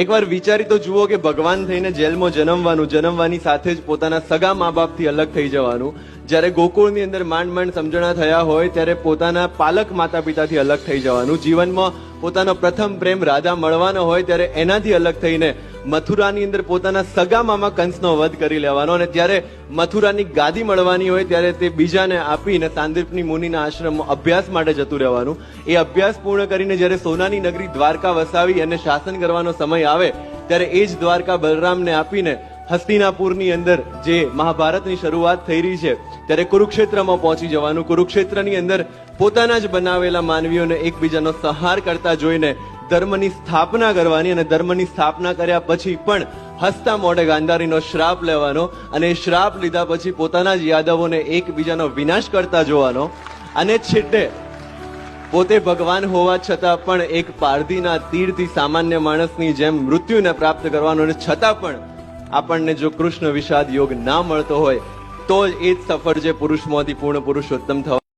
એકવાર વિચારી તો જુઓ કે ભગવાન થઈને જેલમાં જન્મવાની સાથે જ પોતાના સગા મા બાપથી અલગ થઈ જવાનું, જ્યારે ગોકુળની અંદર માંડ માંડ સમજણા થયા હોય ત્યારે પોતાના પાલક માતા પિતાથી અલગ થઈ જવાનું, જીવનમાં પોતાનો પ્રથમ પ્રેમ રાધા મળવાનો હોય ત્યારે એનાથી અલગ થઈને મથુરાની અંદર પોતાના સગા મામા કંસનો વધ કરી લેવાનો, અને ત્યારે મથુરાની ગાદી મળવાની હોય ત્યારે તે બીજાને આપીને સાંદીપની મુનિના આશ્રમમાં અભ્યાસ માટે જતું રહેવાનું. એ અભ્યાસ પૂર્ણ કરીને જ્યારે સોનાની નગરી દ્વારકા વસાવી અને શાસન કરવાનો સમય આવે ત્યારે એ જ દ્વારકા બલરામને આપીને હસ્તિનાપુરની અંદર જે મહાભારતની શરૂઆત થઈ રહી છે ત્યારે કુરુક્ષેત્રમાં પહોંચી જવાનું. કુરુક્ષેત્રની અંદર પોતાના જ બનાવેલા માનવીઓને એકબીજાનો સંહાર કરતા જોઈને ધર્મની સ્થાપના કરવાની, અને ધર્મની સ્થાપના કર્યા પછી પણ હસતા મોઢે ગાંધારીનો શ્રાપ લેવાનો, અને એ શ્રાપ લીધા પછી પોતાના જ યાદવોને એકબીજાનો વિનાશ કરતા જોવાનો, અને છેલ્લે પોતે ભગવાન હોવા છતાં પણ એક પારધીના તીરથી સામાન્ય માણસની જેમ મૃત્યુને પ્રાપ્ત કરવાનો, અને છતાં પણ આપણને જો કૃષ્ણ વિષાદ યોગ ના મળતો હોય તો જ એ જ સફળ છે પુરુષમાંથી પૂર્ણ પુરુષોત્તમ થવા.